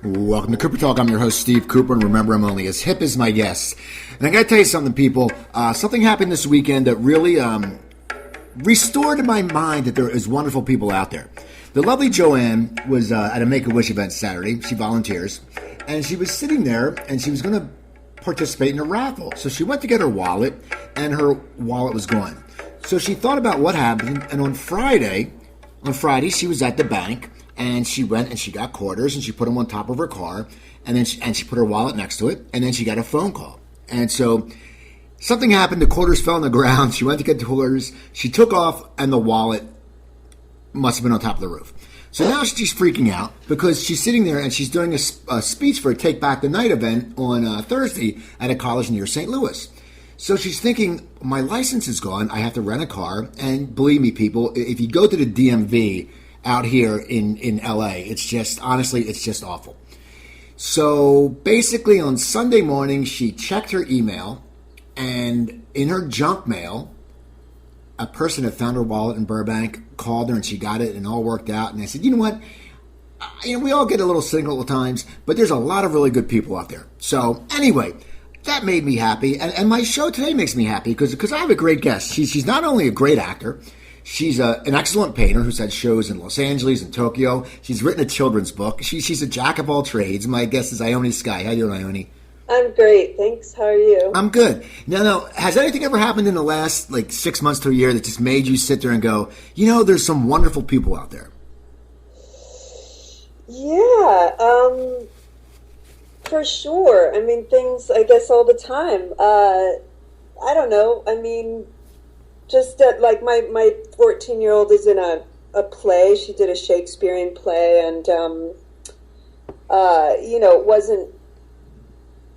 Welcome to Cooper Talk. I'm your host, Steve Cooper, and remember, I'm only as hip as my guests. And I got to tell you something, people. Something happened this weekend that really restored in my mind that there is wonderful people out there. The lovely Joanne was at a Make-A-Wish event Saturday. She volunteers. And she was sitting there, and she was going to participate in a raffle. So she went to get her wallet, and her wallet was gone. So she thought about what happened, and on Friday, she was at the bank, and she went and she got quarters, and she put them on top of her car, and then she put her wallet next to it, and then she got a phone call. And so something happened. The quarters fell on the ground. She went to get the quarters. She took off, and the wallet must have been on top of the roof. So now she's freaking out because she's sitting there and she's doing a speech for a Take Back the Night event on Thursday at a college near St. Louis. So she's thinking, my license is gone. I have to rent a car. And believe me, people, if you go to the DMV out here in LA, it's just, honestly, it's just awful. So basically on Sunday morning, she checked her email, and in her junk mail, a person that found her wallet in Burbank called her, and she got it and all worked out. And I said, you know what? We all get a little cynical at times, but there's a lot of really good people out there. So anyway, that made me happy. And my show today makes me happy because I have a great guest. She's not only a great actor, she's an excellent painter who's had shows in Los Angeles and Tokyo. She's written a children's book. She's a jack of all trades. My guest is Ione Skye. How you doing, Ione? I'm great, thanks. How are you? I'm good. Now, has anything ever happened in the last 6 months to a year that just made you sit there and go, there's some wonderful people out there? Yeah, for sure. I mean, things, I guess, all the time. I don't know. I mean, just that, my 14-year-old is in a play. She did a Shakespearean play, and, it wasn't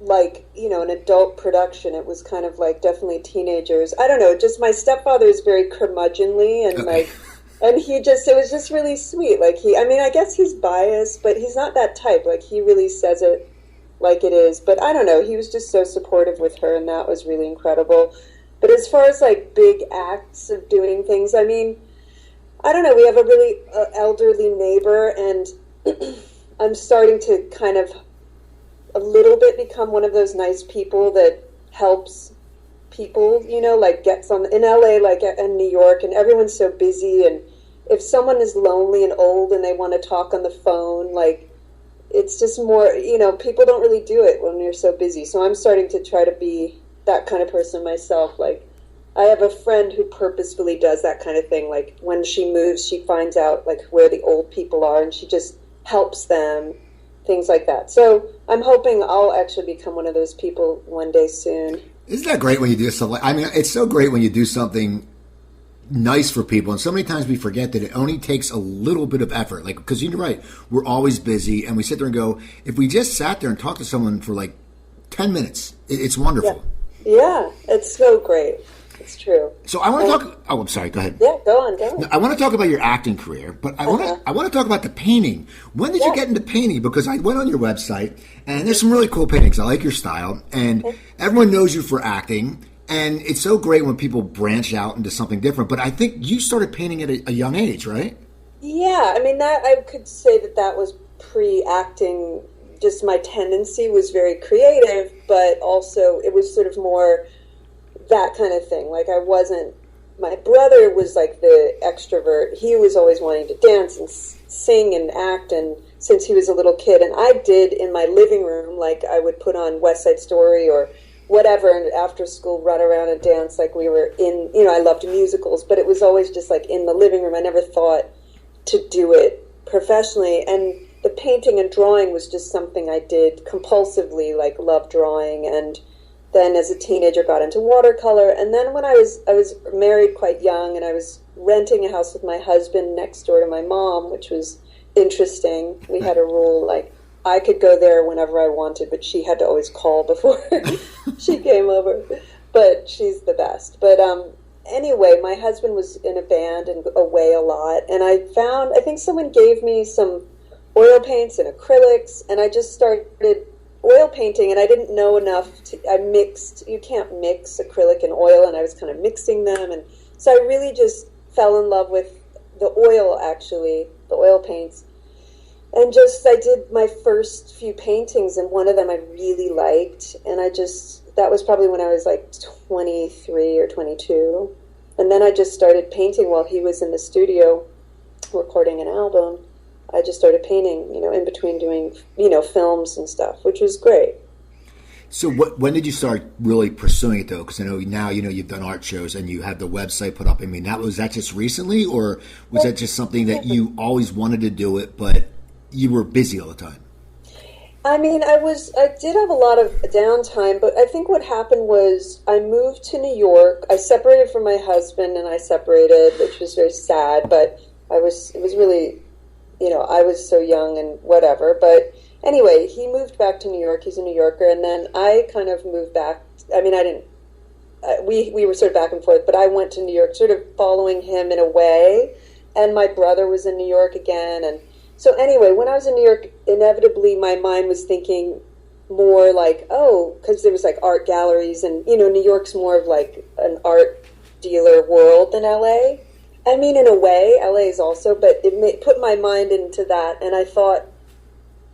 an adult production. It was kind of definitely teenagers. I don't know, just my stepfather is very curmudgeonly and and it was just really sweet. I guess he's biased, but he's not that type. He really says it like it is. But I don't know, he was just so supportive with her, and that was really incredible. But as far as big acts of doing things, I mean, I don't know, we have a really elderly neighbor, and I'm starting to kind of a little bit become one of those nice people that helps people, gets on in LA, in New York, and everyone's so busy. And if someone is lonely and old and they want to talk on the phone, it's just more, people don't really do it when you're so busy. So I'm starting to try to be that kind of person myself. I have a friend who purposefully does that kind of thing. When she moves, she finds out where the old people are, and she just helps them. Things like that. So I'm hoping I'll actually become one of those people one day soon. Isn't that great when you do something? It's so great when you do something nice for people. And so many times we forget that it only takes a little bit of effort. Because you're right, we're always busy, and we sit there and go, if we just sat there and talked to someone for 10 minutes, it's wonderful. Yeah, it's so great. It's true. So I want to talk. Oh, I'm sorry. Go ahead. Yeah, go on. I want to talk about your acting career, but I want to talk about the painting. When did you get into painting? Because I went on your website, and there's some really cool paintings. I like your style, and everyone knows you for acting. And it's so great when people branch out into something different. But I think you started painting at a young age, right? Yeah, I mean, that I could say that was pre-acting. Just my tendency was very creative, but also it was sort of more that kind of thing. My brother was the extrovert. He was always wanting to dance and sing and act, and since he was a little kid. And I did in my living room, I would put on West Side Story or whatever, and after school run around and dance we were in, I loved musicals, but it was always just in the living room. I never thought to do it professionally. And the painting and drawing was just something I did compulsively, loved drawing. And then as a teenager got into watercolor. And then when I was married quite young, and I was renting a house with my husband next door to my mom, which was interesting. We had a rule, I could go there whenever I wanted, but she had to always call before she came over. But she's the best. But anyway, my husband was in a band and away a lot. And I think someone gave me some oil paints and acrylics, and I just started oil painting, and I didn't know enough you can't mix acrylic and oil, and I was kind of mixing them, and so I really just fell in love with the oil paints. And just, I did my first few paintings, and one of them I really liked, and that was probably when I was like 23 or 22. And then I just started painting while he was in the studio recording an album. I just started painting, in between doing, films and stuff, which was great. So when did you start really pursuing it, though? Because I know now, you've done art shows and you have the website put up. I mean, was that just recently, or was that just something that you always wanted to do it, but you were busy all the time? I mean, I did have a lot of downtime, but I think what happened was I moved to New York. I separated from my husband, and which was very sad, but it was really, I was so young and whatever. But anyway, he moved back to New York. He's a New Yorker. And then I kind of moved back. I mean, I didn't, we were sort of back and forth, but I went to New York sort of following him in a way. And my brother was in New York again. And so anyway, when I was in New York, inevitably my mind was thinking more like, because there was like art galleries, and, New York's more of like an art dealer world than LA. I mean, in a way, LA is also, but it put my mind into that. And I thought,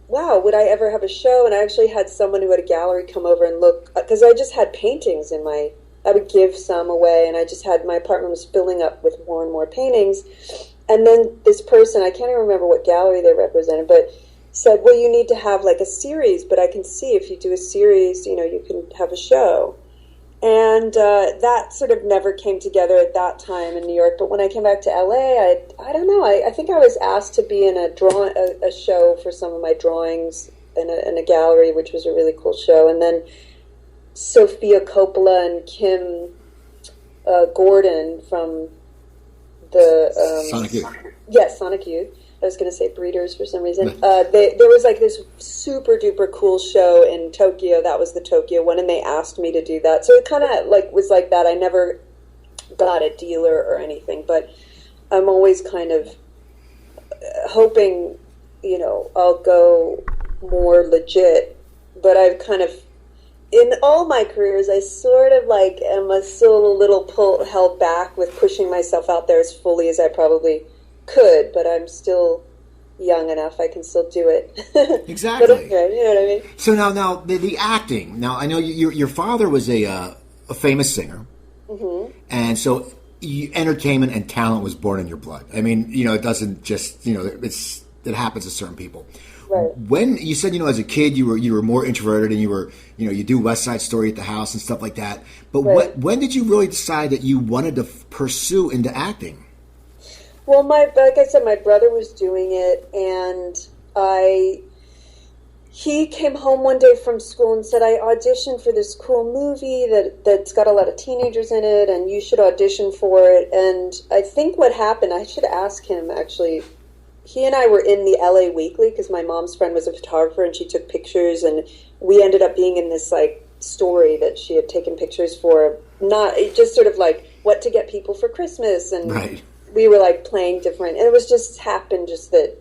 wow, would I ever have a show? And I actually had someone who had a gallery come over and look, because I just had paintings I would give some away, and I just had, my apartment was filling up with more and more paintings. And then this person, I can't even remember what gallery they represented, but said, well, you need to have like a series, but I can see if you do a series, you can have a show. And that sort of never came together at that time in New York. But when I came back to LA, I don't know, I think I was asked to be in a show for some of my drawings in a gallery, which was a really cool show. And then Sofia Coppola and Kim Gordon from the Sonic Youth. Yes, Sonic Youth. I was going to say Breeders for some reason. There was like this super duper cool show in Tokyo. That was the Tokyo one, and they asked me to do that. So it kind of like was like that. I never got a dealer or anything, but I'm always kind of hoping, I'll go more legit. But I've kind of, in all my careers, I sort of like am still a little held back with pushing myself out there as fully as I probably could, but I'm still young enough. I can still do it. Exactly. But okay, you know what I mean? So now the acting. Now I know your father was a famous singer, Mm-hmm. and so entertainment and talent was born in your blood. I mean, it doesn't just it happens to certain people. Right. When you said, as a kid you were more introverted, and you were, you do West Side Story at the house and stuff like that. But Right. when did you really decide that you wanted to pursue into acting? Well, like I said, my brother was doing it, and he came home one day from school and said, I auditioned for this cool movie that's got a lot of teenagers in it, and you should audition for it. And I think what happened, I should ask him actually, he and I were in the LA Weekly because my mom's friend was a photographer and she took pictures, and we ended up being in this like story that she had taken pictures for, not just sort of like what to get people for Christmas, and Right. we were like playing different, and it was just happened just that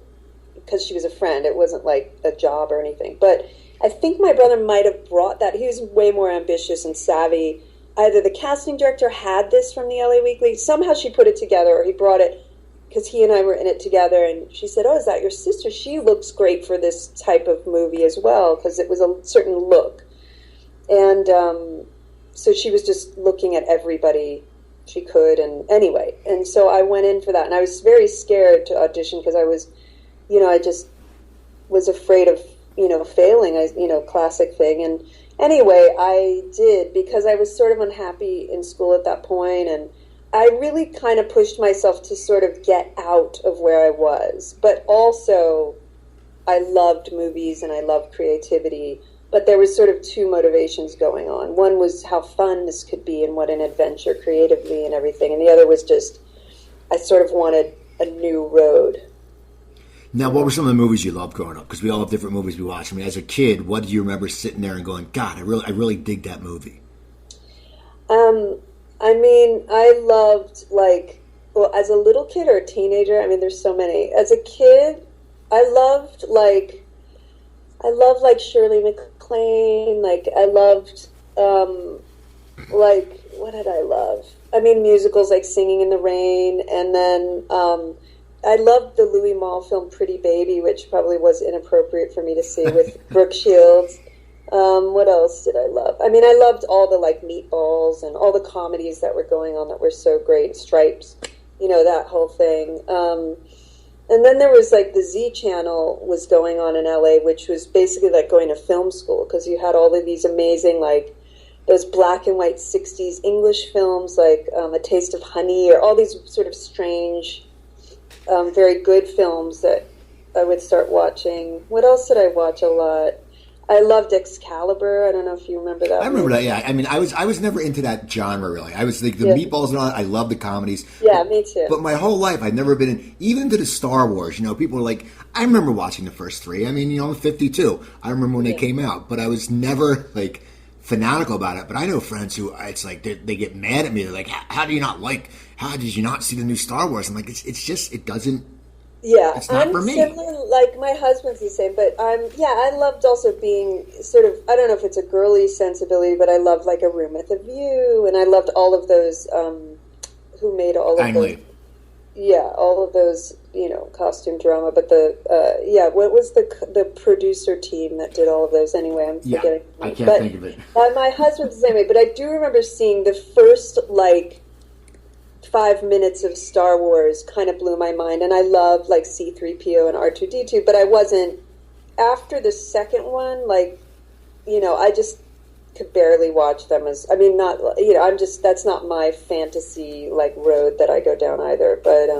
because she was a friend, it wasn't like a job or anything. But I think my brother might have brought that. He was way more ambitious and savvy. Either the casting director had this from the LA Weekly, somehow she put it together, or he brought it because he and I were in it together, and she said, oh, is that your sister? She looks great for this type of movie as well, because it was a certain look. And so she was just looking at everybody she could, and anyway, and so I went in for that, and I was very scared to audition because I was, I just was afraid of, failing, classic thing. And anyway, I did, because I was sort of unhappy in school at that point, and I really kind of pushed myself to sort of get out of where I was. But also, I loved movies and I loved creativity. But there was sort of two motivations going on. One was how fun this could be and what an adventure creatively and everything. And the other was just, I sort of wanted a new road. Now, what were some of the movies you loved growing up? Because we all have different movies we watch. I mean, as a kid, what do you remember sitting there and going, God, I really dig that movie? I mean, I loved, as a little kid or a teenager, I mean, there's so many. As a kid, I loved Shirley MacLaine. I loved, what did I love? I mean, musicals like Singing in the Rain, and then I loved the Louis Malle film Pretty Baby, which probably was inappropriate for me to see, with Brooke Shields. What else did I love? I mean, I loved all the like Meatballs and all the comedies that were going on that were so great. Stripes, that whole thing. And then there was like the Z Channel was going on in LA, which was basically like going to film school, because you had all of these amazing like those black and white 60s English films like A Taste of Honey, or all these sort of strange, very good films that I would start watching. What else did I watch a lot? I loved Excalibur. I don't know if you remember that. I remember that. Yeah, I mean, I was never into that genre really. I was like the Meatballs and all that. I love the comedies. Yeah, me too. But my whole life, I'd never been even into the Star Wars. People are like, I remember watching the first three. I mean, I'm 52. I remember when they came out, but I was never like fanatical about it. But I know friends who it's like they get mad at me. They're like, how do you not like? How did you not see the new Star Wars? I'm like, it's just it doesn't. Yeah, it's not I'm for me. similar, like my husband's the same, but I loved also being sort of, I don't know if it's a girly sensibility, but I loved like A Room with a View, and I loved all of those, who made all of Ang those, Lee. all of those, costume drama, but what was the producer team that did all of those anyway? I'm forgetting. I can't think of it. My husband's the same way, but I do remember seeing the first, like, 5 minutes of Star Wars kind of blew my mind, and I loved like C-3PO and R2-D2, but I wasn't, after the second one, like, I just could barely watch them as, I mean, not, that's not my fantasy like road that I go down either, but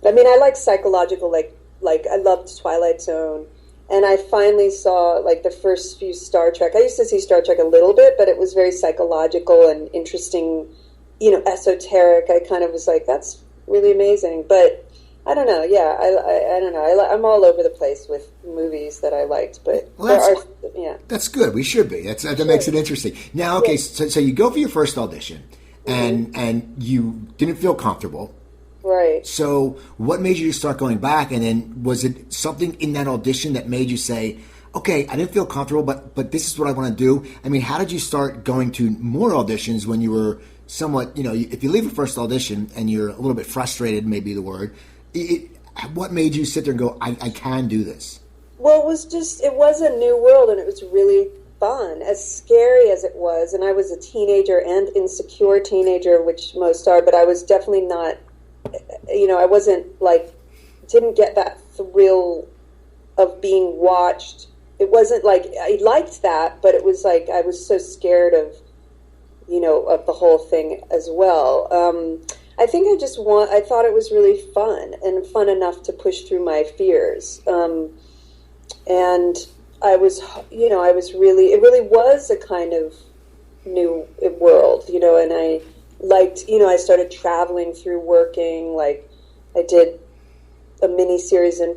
I mean, I like psychological, like I loved Twilight Zone, and I finally saw like the first few Star Trek. I used to see Star Trek a little bit, but it was very psychological and interesting, esoteric. I kind of was like, that's really amazing. But I don't know. Yeah, I don't know. I'm all over the place with movies that I liked, but that's good. We should be. That makes it interesting. Now, okay, so you go for your first audition, and you didn't feel comfortable. Right. So what made you start going back? And then was it something in that audition that made you say, okay, I didn't feel comfortable, but this is what I want to do? I mean, how did you start going to more auditions when you were somewhat, if you leave a first audition and you're a little bit frustrated, maybe the word, what made you sit there and go, I can do this? Well, it was a new world, and it was really fun, as scary as it was. And I was a teenager and insecure teenager, which most are, but I was definitely not, I wasn't like, didn't get that thrill of being watched. It wasn't like, I liked that, but it was like, I was so scared of, of the whole thing as well. I think I thought it was really fun, and fun enough to push through my fears. And I was, it really was a kind of new world, and I liked, I started traveling through working, like I did a mini series in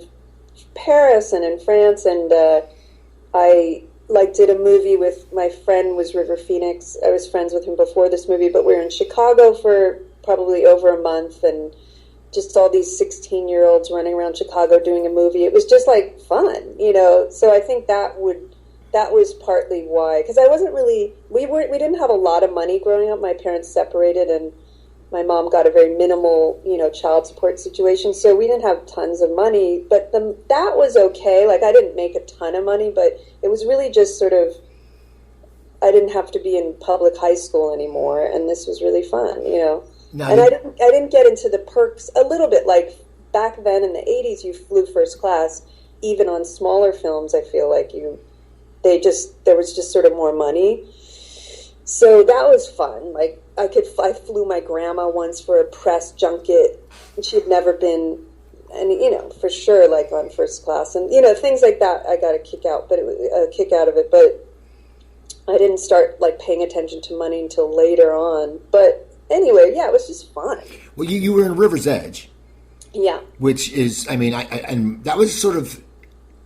Paris and in France, and I did a movie with my friend was River Phoenix. I was friends with him before this movie, but we were in Chicago for probably over a month, and just all these 16-year-olds running around Chicago doing a movie. It was just like fun, so I think that was partly why, because I wasn't really, we didn't have a lot of money growing up. My parents separated, and my mom got a very minimal, child support situation, so we didn't have tons of money, but that was okay. Like, I didn't make a ton of money, but it was really just sort of, I didn't have to be in public high school anymore, and this was really fun, Now, and I didn't get into the perks a little bit. Like, back then in the 80s, you flew first class, even on smaller films. I feel like there was just sort of more money. So that was fun. Like, I flew my grandma once for a press junket, and she had never been, and for sure, like, on first class, and things like that. I got a kick out of it, but I didn't start like paying attention to money until later on. But anyway, yeah, it was just fun. Well, you were in River's Edge, yeah, which is, I mean, and that was sort of,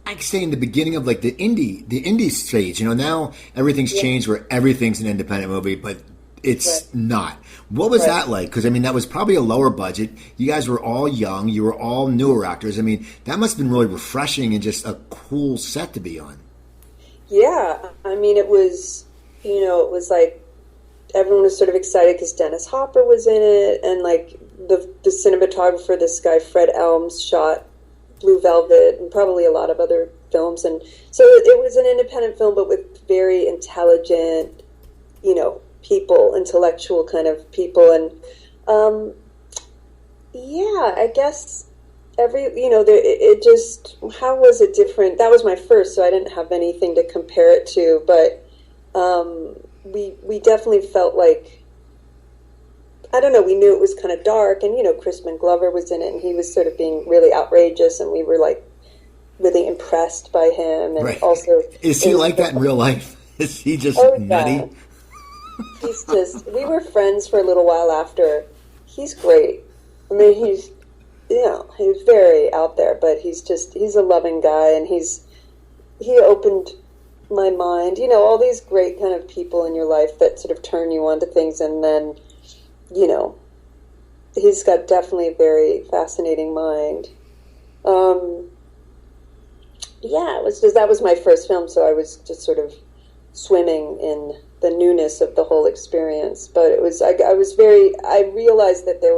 I say, in the beginning of like the indie stage. Now everything's changed where everything's an independent movie, but it's not. What was that like? Because I mean, that was probably a lower budget. You guys were all young. You were all newer actors. I mean, that must have been really refreshing and just a cool set to be on. Yeah, I mean, it was, it was like everyone was sort of excited because Dennis Hopper was in it, and like the cinematographer, this guy Fred Elms, shot Blue Velvet and probably a lot of other films, and so it was an independent film, but with very intelligent, people, intellectual kind of people, and yeah, I guess it just, how was it different? That was my first, so I didn't have anything to compare it to, but we definitely felt like, I don't know, we knew it was kind of dark, and Crispin Glover was in it, and he was sort of being really outrageous, and we were like really impressed by him, and right. Also, is he like that in real life? Is he just nutty? Yeah. He's just, we were friends for a little while after. He's great. I mean, he's very out there, but he's a loving guy, and he opened my mind. All these great kind of people in your life that sort of turn you on to things, and then, he's got definitely a very fascinating mind. Yeah, it was just, that was my first film, so I was just sort of swimming in the newness of the whole experience. But it was, I realized that there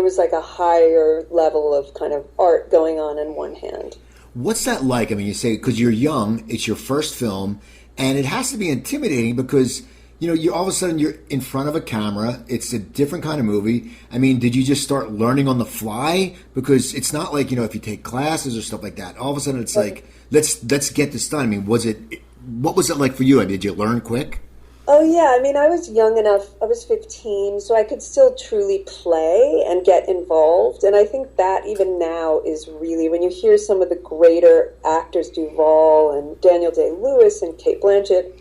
was like a higher level of kind of art going on one hand. What's that like? I mean, you say, because you're young, it's your first film, and it has to be intimidating because, you all of a sudden you're in front of a camera. It's a different kind of movie. I mean, did you just start learning on the fly? Because it's not like, if you take classes or stuff like that, all of a sudden it's like, let's get this done. I mean, what was it like for you? I mean, did you learn quick? Oh, yeah. I mean, I was young enough. I was 15, so I could still truly play and get involved. And I think that even now is really, when you hear some of the greater actors, Duvall and Daniel Day-Lewis and Cate Blanchett,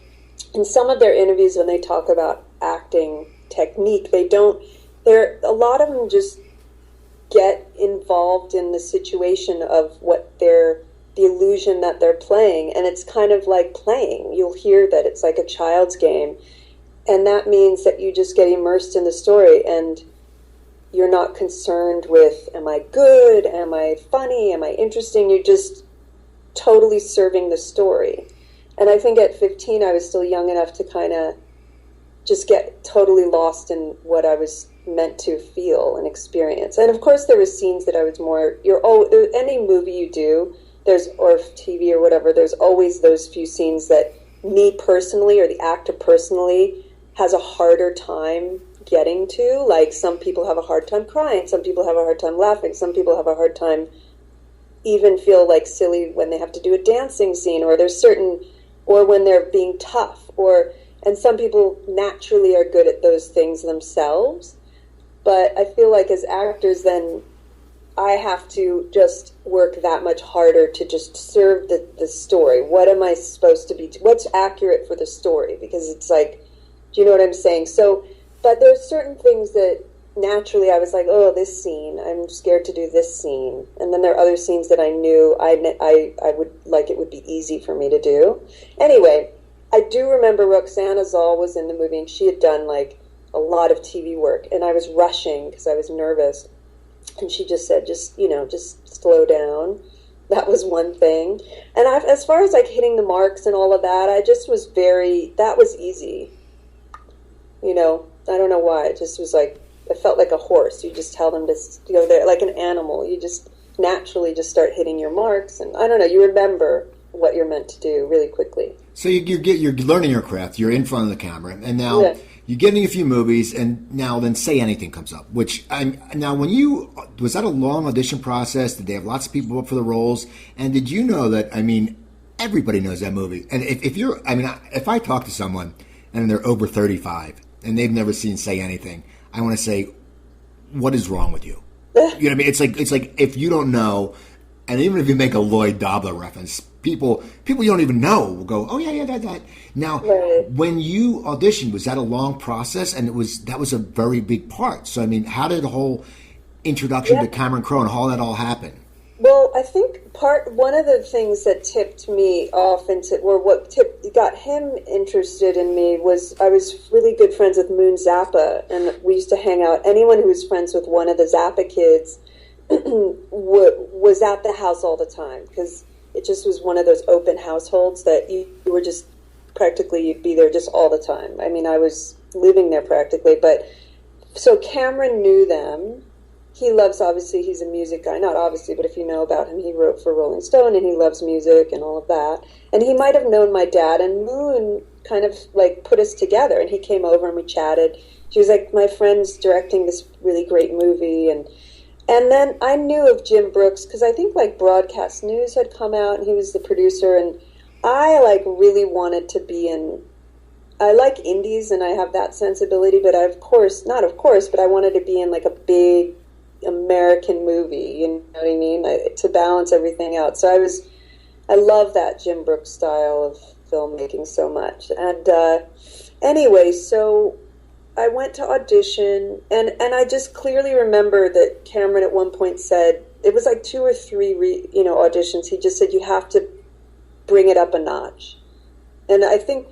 in some of their interviews when they talk about acting technique, a lot of them just get involved in the situation of the illusion that they're playing, and it's kind of like playing. You'll hear that it's like a child's game, and that means that you just get immersed in the story, and you're not concerned with, am I good, am I funny, am I interesting? You're just totally serving the story. And I think at 15 I was still young enough to kind of just get totally lost in what I was meant to feel and experience. And of course there was scenes that I was more, any movie you do, or TV or whatever, there's always those few scenes that me personally, or the actor personally, has a harder time getting to. Like, some people have a hard time crying, some people have a hard time laughing, some people have a hard time even feel like silly when they have to do a dancing scene, or when they're being tough, and some people naturally are good at those things themselves. But I feel like as actors, then I have to just work that much harder to just serve the story. What am I supposed to be? What's accurate for the story? Because it's like, do you know what I'm saying? So, but there's certain things that naturally I was like, oh, this scene, I'm scared to do this scene. And then there are other scenes that I knew I would like, it would be easy for me to do. Anyway, I do remember Roxana Zal was in the movie, and she had done like a lot of TV work, and I was rushing because I was nervous. And she just said, just slow down. That was one thing. And as far as like hitting the marks and all of that, that was easy. I don't know why. It just was like, I felt like a horse. You just tell them to go there, like an animal. You just naturally just start hitting your marks, and I don't know. You remember what you're meant to do really quickly. So you're learning your craft. You're in front of the camera, and now you're getting a few movies, and now then Say Anything comes up. Was that a long audition process? Did they have lots of people up for the roles? And did you know that? I mean, everybody knows that movie. And if I talk to someone and they're over 35 and they've never seen Say Anything, I want to say, what is wrong with you? You know what I mean? It's like if you don't know, and even if you make a Lloyd Dobler reference, people you don't even know will go, oh yeah, that. Now, when you auditioned, was that a long process? And that was a very big part. So I mean, how did the whole introduction to Cameron Crowe and how that all happen? Well, I think one of the things that tipped me off into, or what got him interested in me, was I was really good friends with Moon Zappa, and we used to hang out. Anyone who was friends with one of the Zappa kids was at the house all the time, because it just was one of those open households that you were just practically, you'd be there just all the time. I mean, I was living there practically, but so Cameron knew them. He loves, obviously, he's a music guy. Not obviously, but if you know about him, he wrote for Rolling Stone, and he loves music and all of that. And he might have known my dad, and Moon kind of, like, put us together, and he came over and we chatted. She was like, my friend's directing this really great movie, and then I knew of Jim Brooks, because I think, like, Broadcast News had come out, and he was the producer, and I, like, really wanted to be in... I like indies, and I have that sensibility, but but I wanted to be in, like, a big American movie, you know what I mean, to balance everything out. So I love that Jim Brooks style of filmmaking so much. And anyway, so I went to audition, and I just clearly remember that Cameron at one point said, it was like 2 or 3 auditions, he just said, you have to bring it up a notch. And I think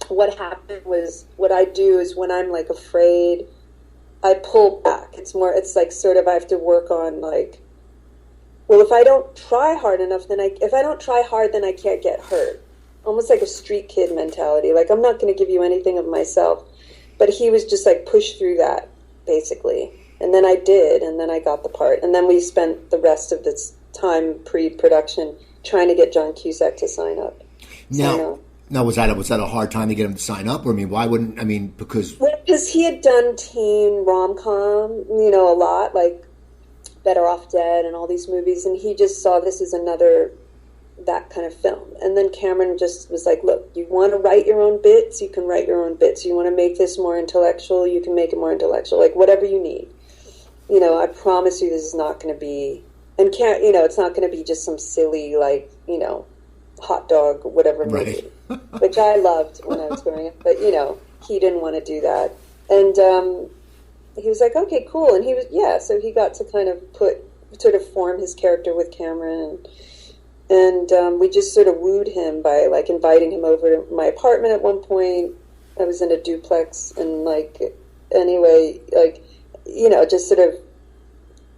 what happened was, what I do is when I'm, like, afraid, I pull back. It's like sort of I have to work on, like, well, if I don't try hard enough, then if I don't try hard, then I can't get hurt. Almost like a street kid mentality. Like, I'm not going to give you anything of myself. But he was just like, push through that, basically. And then I did, and then I got the part. And then we spent the rest of this time pre-production trying to get John Cusack to sign up. Now, was that a hard time to get him to sign up? Or, because... Well, because he had done teen rom-com, a lot, like Better Off Dead and all these movies, and he just saw this as another, that kind of film. And then Cameron just was like, look, you want to write your own bits, you can write your own bits. You want to make this more intellectual, you can make it more intellectual, like whatever you need. I promise you this is not going to be, and it's not going to be just some silly, like, hot dog, whatever movie, right. Which I loved when I was growing up, but he didn't want to do that, and he was like, okay, cool, and so he got to kind of form his character with Cameron, and we just sort of wooed him by, like, inviting him over to my apartment at one point. I was in a duplex, and, like, anyway, like, just sort of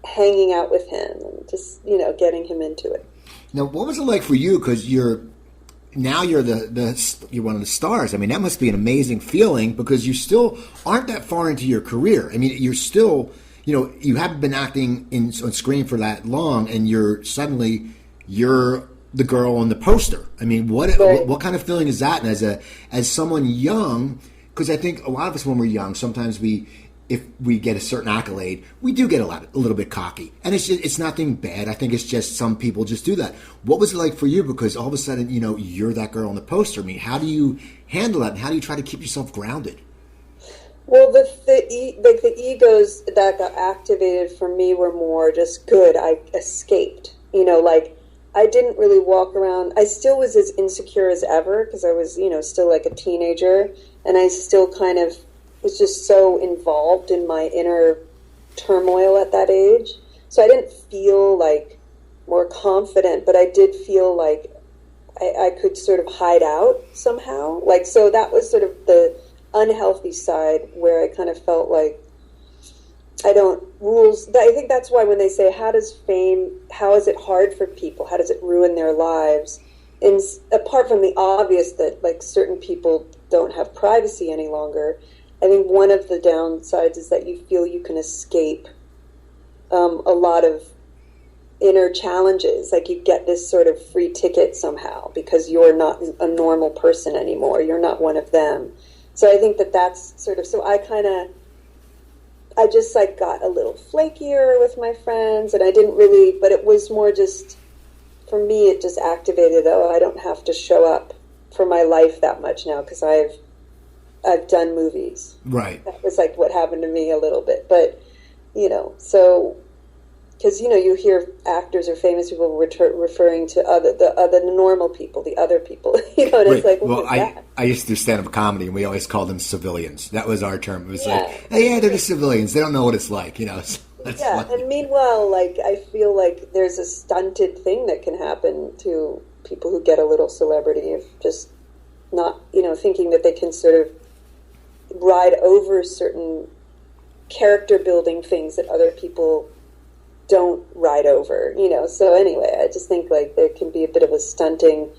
hanging out with him and just getting him into it. Now, what was it like for you? Because you're one of the stars. I mean, that must be an amazing feeling, because you still aren't that far into your career. I mean, you're still, you haven't been acting on screen for that long, and you're the girl on the poster. I mean, what kind of feeling is that? And as someone young, because I think a lot of us when we're young, sometimes if we get a certain accolade, we do get a little bit cocky. And it's nothing bad. I think it's just some people just do that. What was it like for you? Because all of a sudden, you're that girl on the poster. I mean, how do you handle that? And how do you try to keep yourself grounded? Well, the egos that got activated for me were more just good. I escaped. Like, I didn't really walk around. I still was as insecure as ever, because I was, still like a teenager. And I still kind of was just so involved in my inner turmoil at that age. So I didn't feel like more confident, but I did feel like I could sort of hide out somehow. Like, so that was sort of the unhealthy side, where I kind of felt like I think that's why when they say, how is it hard for people? How does it ruin their lives? And apart from the obvious that, like, certain people don't have privacy any longer, I think one of the downsides is that you feel you can escape a lot of inner challenges. Like, you get this sort of free ticket somehow because you're not a normal person anymore. You're not one of them. So I think that's sort of, so I just, like, got a little flakier with my friends, and I didn't really, but it was more just, for me, it just activated, I don't have to show up for my life that much now, because I've done movies. Right. That was like what happened to me a little bit. But, so, because, you hear actors or famous people referring to the normal people, the other people, and it's like, what is that? I used to do stand-up comedy, and we always called them civilians. That was our term. It was like, hey, they're just civilians. They don't know what it's like, So and meanwhile, like, I feel like there's a stunted thing that can happen to people who get a little celebrity of just not, thinking that they can sort of ride over certain character building things that other people don't ride over, So anyway, I just think, like, there can be a bit of a stunting,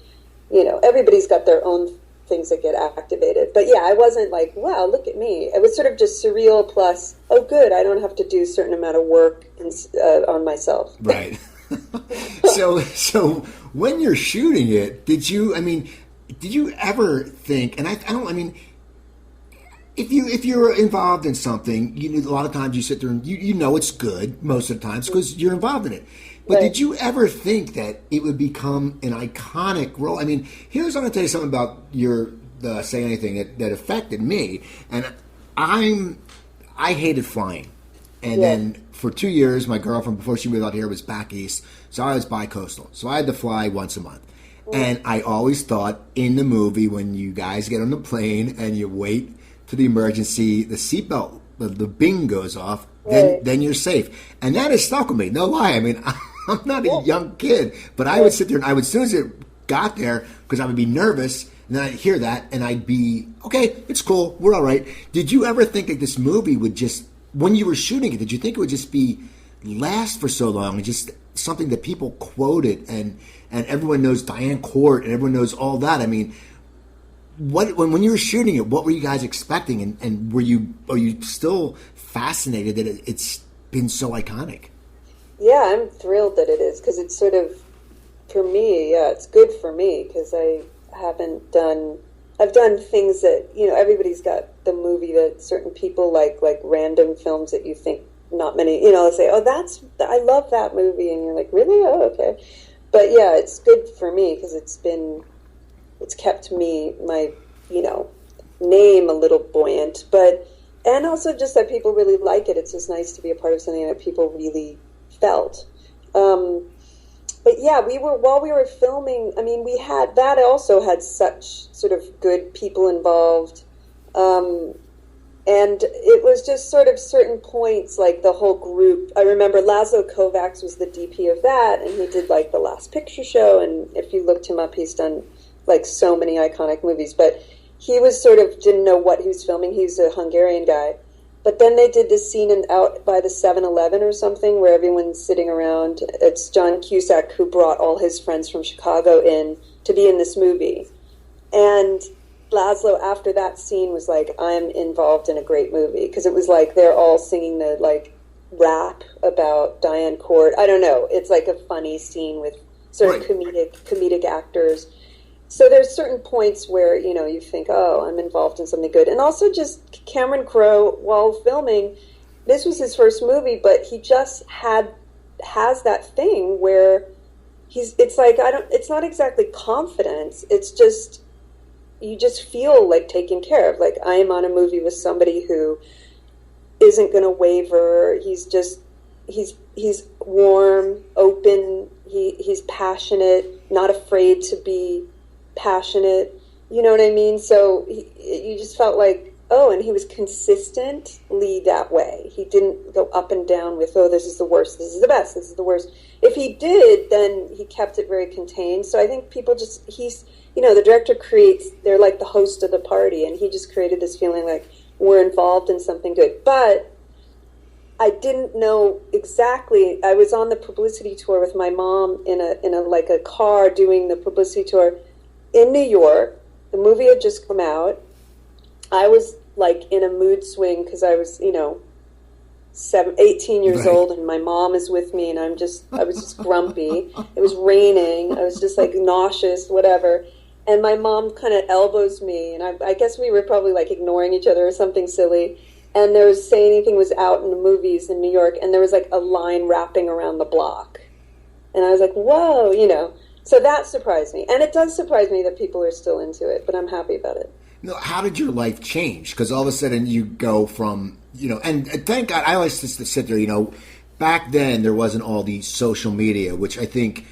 everybody's got their own things that get activated. But yeah, I wasn't like, wow, look at me. It was sort of just surreal plus, oh, good, I don't have to do a certain amount of work on myself. Right. So when you're shooting it, did you ever think, and I mean, if you're involved in something, a lot of times you sit there and you know it's good most of the times because you're involved in it. But Right. did you ever think that it would become an iconic role? I mean, I'm going to tell you something about your Say Anything that affected me, and I hated flying, and Yeah. then for 2 years, my girlfriend before she moved out here was back east, so I was bi-coastal, so I had to fly once a month. And I always thought in the movie when you guys get on the plane and you wait to the emergency, the seatbelt, the bing goes off, Right. then you're safe. And that has stuck with me. No lie. I mean, I'm not a young kid, but I would sit there and as soon as it got there, because I would be nervous, and then I'd hear that and I'd be, okay, it's cool, we're all right. Did you ever think that this movie would just, when you were shooting it, did you think it would just be last for so long and just something that people quoted and everyone knows Diane Court and everyone knows all that? I mean, when you were shooting it, what were you guys expecting, and are you still fascinated that it's been so iconic? Yeah, I'm thrilled that it is because it's sort of, for me, yeah, it's good for me because I've done things that, everybody's got the movie that certain people like random films that you think not many, they say, oh, I love that movie. And you're like, really? Oh, okay. But yeah, it's good for me because it's kept my, name a little buoyant, and also just that people really like it. It's just nice to be a part of something that people really felt. But yeah, while we were filming, I mean, that also had such sort of good people involved. And it was just sort of certain points, like the whole group. I remember Laszlo Kovacs was the DP of that, and he did like The Last Picture Show. And if you looked him up, he's done like so many iconic movies. But he was sort of didn't know what he was filming. He's a Hungarian guy. But then they did this scene out by the 7-Eleven or something where everyone's sitting around. It's John Cusack who brought all his friends from Chicago in to be in this movie. And Laszlo, after that scene, was like, I'm involved in a great movie. Because it was like they're all singing the like rap about Diane Court. I don't know. It's like a funny scene with sort of comedic actors. So there's certain points where, you think, oh, I'm involved in something good. And also just Cameron Crowe, while filming, this was his first movie, but he just has that thing where it's not exactly confidence. It's just, you just feel like taken care of. Like, I am on a movie with somebody who isn't going to waver. He's warm, open. He's passionate, not afraid to be passionate, you know what I mean? So you just felt like, oh, and he was consistently that way. He didn't go up and down with, oh, this is the worst, this is the best, this is the worst. If he did, then he kept it very contained. So I think people the director they're like the host of the party, and he just created this feeling like we're involved in something good. But I didn't know exactly. I was on the publicity tour with my mom in a car doing the publicity tour in New York. The movie had just come out. I was like in a mood swing because I was, 18 years old, and my mom is with me, and I was just grumpy. It was raining. I was just like nauseous, whatever. And my mom kind of elbows me, and I guess we were probably like ignoring each other or something silly. And there was Say Anything was out in the movies in New York, and there was like a line wrapping around the block. And I was like, whoa, So that surprised me. And it does surprise me that people are still into it, but I'm happy about it. How did your life change? Because all of a sudden you go from, and thank God, I always just sit there, back then there wasn't all the social media, which I think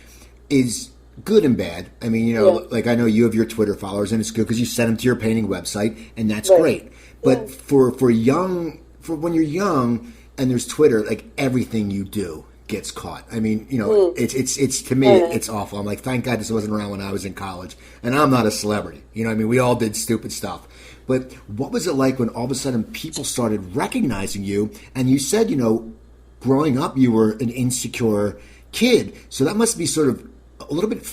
is good and bad. I mean, like I know you have your Twitter followers, and it's good because you send them to your painting website, and that's great. But for when you're young and there's Twitter, like everything you do gets caught. I mean, it's to me, it's awful. I'm like, thank God this wasn't around when I was in college, and I'm not a celebrity. We all did stupid stuff. But what was it like when all of a sudden people started recognizing you? And you said, growing up, you were an insecure kid, so that must be sort of a little bit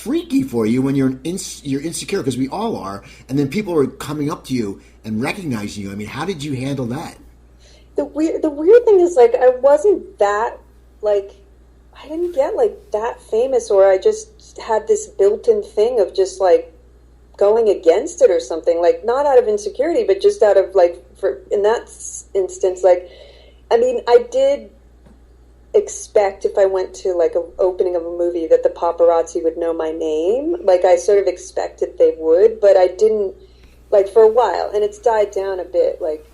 freaky for you when you're insecure, because we all are, and then people are coming up to you and recognizing you. I mean, how did you handle that? The weird thing is, like, I wasn't that, like, I didn't get, like, that famous, or I just had this built-in thing of just, like, going against it or something, like, not out of insecurity, but just out of, like, for in that instance, like, I mean, I did expect if I went to, like, an opening of a movie that the paparazzi would know my name. Like, I sort of expected they would, but I didn't, like, for a while, and it's died down a bit, like,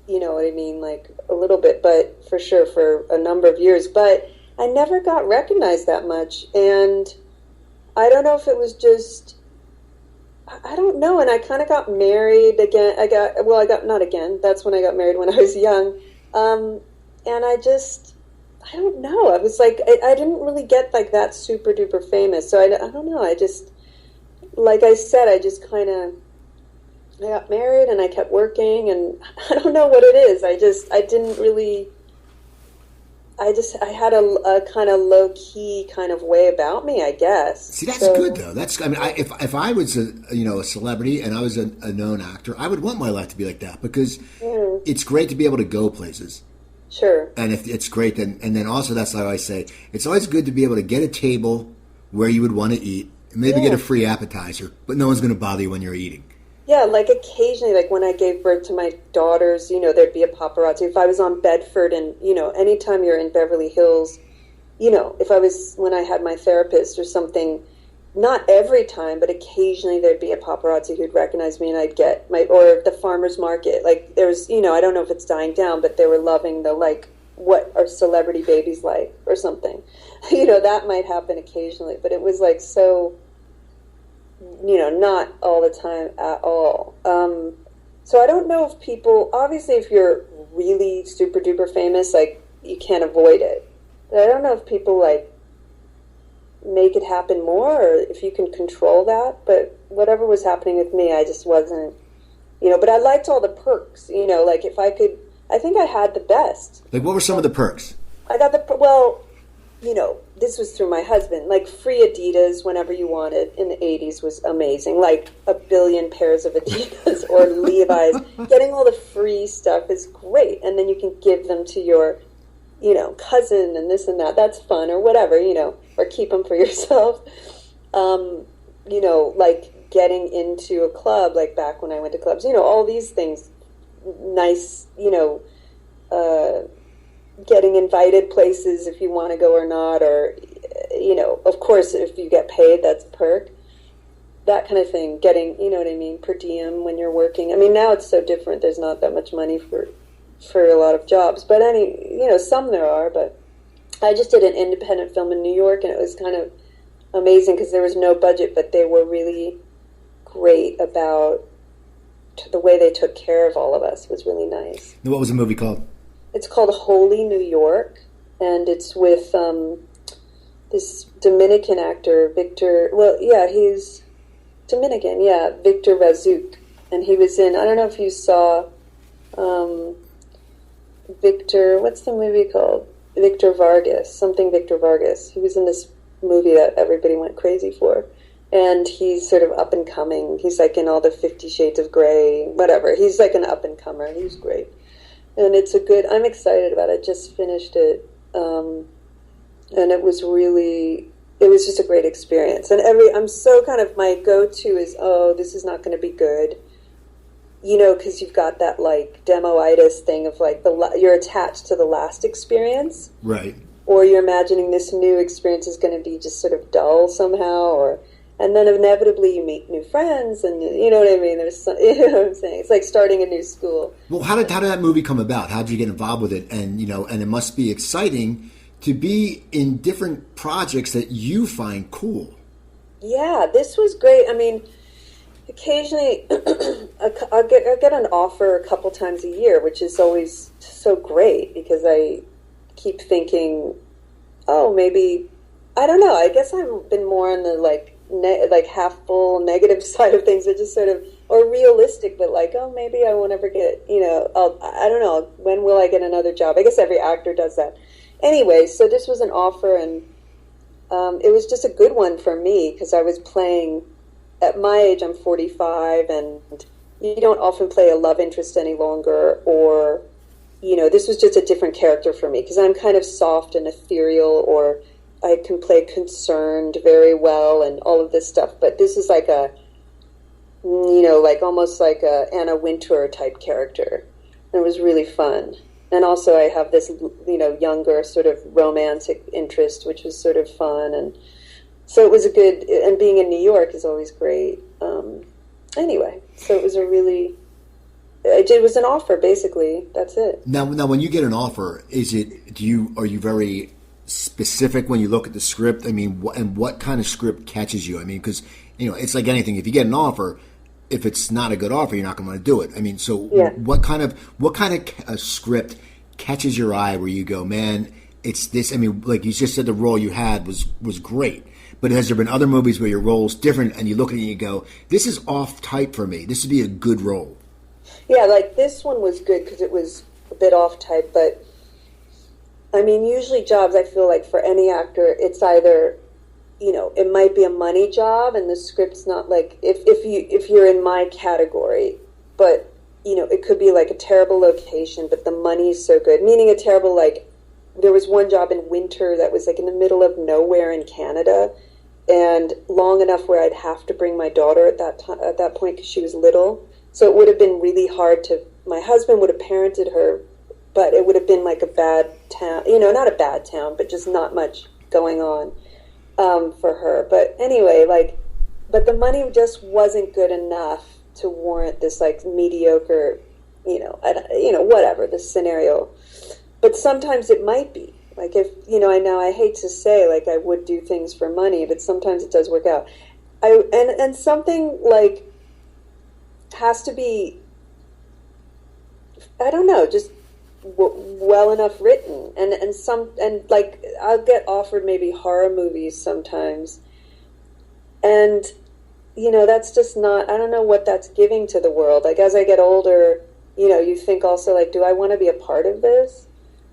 you know what I mean, like, a little bit, but for sure for a number of years, but I never got recognized that much, and I don't know if it was just, I don't know, and I kind of got married again, not again, that's when I got married when I was young, and I don't know, I was like, I didn't really get, like, that super duper famous, so I don't know, I just, like I said, I just kind of, I got married and I kept working, and I don't know what it is. I had a kind of low key kind of way about me, I guess. See, that's good though. That's, I mean, if I was a celebrity and I was a known actor, I would want my life to be like that, because it's great to be able to go places. Sure. And if it's great, then also that's how I say, it's always good to be able to get a table where you would want to eat, and maybe get a free appetizer, but no one's going to bother you when you're eating. Yeah, like occasionally, like when I gave birth to my daughters, you know, there'd be a paparazzi. If I was on Bedford, and, you know, anytime you're in Beverly Hills, you know, when I had my therapist or something, not every time, but occasionally there'd be a paparazzi who'd recognize me, and I'd get or the farmer's market. Like, there's, you know, I don't know if it's dying down, but they were loving the, like, what are celebrity babies like or something. You know, that might happen occasionally, but it was like so, you know, not all the time at all. So I don't know if people, obviously if you're really super duper famous, like, you can't avoid it. But I don't know if people, like, make it happen more, or if you can control that. But whatever was happening with me, I just wasn't, you know, but I liked all the perks, you know, like, if I could, I think I had the best. Like, what were some of the perks? I got well, you know, this was through my husband. Like, free Adidas whenever you wanted in the 80s was amazing. Like, a billion pairs of Adidas or Levi's. Getting all the free stuff is great. And then you can give them to your, you know, cousin and this and that. That's fun, or whatever, you know, or keep them for yourself. You know, like getting into a club, like back when I went to clubs, you know, all these things, nice, you know, getting invited places if you want to go or not, or, you know, of course, if you get paid, that's a perk. That kind of thing. Getting, you know what I mean, per diem when you're working. I mean, now it's so different. There's not that much money for a lot of jobs, but you know, some there are. But I just did an independent film in New York, and it was kind of amazing because there was no budget, but they were really great about the way they took care of all of us. It was really nice. What was the movie called? It's called Holy New York, and it's with this Dominican actor, Victor. Well, yeah, he's Dominican. Yeah, Victor Razuk, and he was in. I don't know if you saw Victor. What's the movie called? Victor Vargas. Something Victor Vargas. He was in this movie that everybody went crazy for, and he's sort of up and coming. He's like in all the 50 Shades of Grey, whatever. He's like an up and comer. He's great. And it's I'm excited about it. I just finished it. And it was just a great experience. And I'm so kind of, my go-to is, oh, this is not going to be good. You know, because you've got that, like, demo-itis thing of, like, you're attached to the last experience. Right. Or you're imagining this new experience is going to be just sort of dull somehow, and then inevitably you meet new friends, and you know what I mean? You know what I'm saying? It's like starting a new school. Well, how did that movie come about? How did you get involved with it? And, you know, and it must be exciting to be in different projects that you find cool. Yeah, this was great. I mean, occasionally I'll get an offer a couple times a year, which is always so great because I keep thinking, oh, maybe, I don't know. I guess I've been more on the like half full negative side of things, which is sort of, or realistic, but like, oh, maybe I won't ever get, you know, I don't know, when will I get another job? I guess every actor does that. Anyway, so this was an offer, and It was just a good one for me because I was playing, at my age, I'm 45, and you don't often play a love interest any longer, or, this was just a different character for me because I'm kind of soft and ethereal, or I can play concerned very well and all of this stuff. But this is like like almost like a Anna Wintour type character. And it was really fun. And also I have this, younger sort of romantic interest, which was sort of fun. And so it was and being in New York is always great. Anyway, so it was it was an offer, basically. That's it. Now, when you get an offer, are you very specific when you look at the script? I mean, what kind of script catches you? I mean, because, it's like anything. If you get an offer, if it's not a good offer, you're not going to want to do it. I mean, so yeah. What kind of script catches your eye where you go, man, it's this? I mean, like you just said, the role you had was great. But has there been other movies where your role's different and you look at it and you go, this is off type for me. This would be a good role. Yeah, like this one was good because it was a bit off type. But, I mean, usually jobs, I feel like for any actor, it's either, it might be a money job and the script's not like, if you're in my category, but, it could be like a terrible location, but the money's so good. Meaning a terrible, like, there was one job in winter that was like in the middle of nowhere in Canada, and long enough where I'd have to bring my daughter at that point because she was little. So it would have been really hard my husband would have parented her, but it would have been like a bad town, not a bad town, but just not much going on for her. But anyway, but the money just wasn't good enough to warrant this like mediocre, whatever the scenario. But sometimes it might be. Like if, I hate to say like I would do things for money, but sometimes it does work out. And something like has to be, I don't know, just well enough written. And like I'll get offered maybe horror movies sometimes. And, that's just not, I don't know what that's giving to the world. Like as I get older, you think also like, do I want to be a part of this?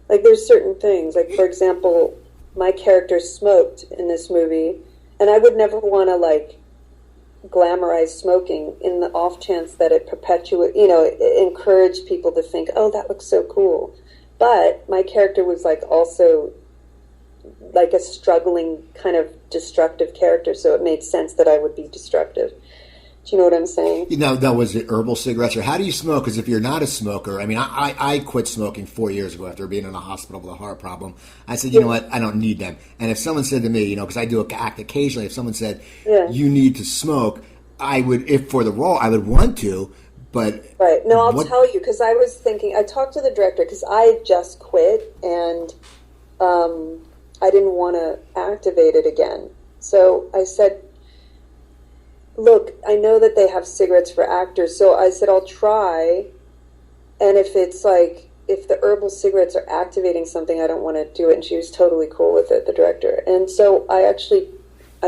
Like, there's certain things. Like, for example, my character smoked in this movie, and I would never want to, like, glamorize smoking in the off chance that it encouraged people to think, oh, that looks so cool. But my character was, like, also, like, a struggling kind of destructive character, so it made sense that I would be destructive. Do you know what I'm saying? Now, was it herbal cigarettes, or how do you smoke? Because if you're not a smoker, I mean, I quit smoking 4 years ago after being in a hospital with a heart problem. I said, you know what, I don't need them. And if someone said to me, because I do act occasionally, if someone said, you need to smoke, I would, if for the role, I would want to, but... Right. No, I'll tell you, because I was thinking, I talked to the director, because I had just quit, and I didn't want to activate it again. So I said, look, I know that they have cigarettes for actors, so I said, I'll try, and if it's like, if the herbal cigarettes are activating something, I don't want to do it, and she was totally cool with it, the director. And so I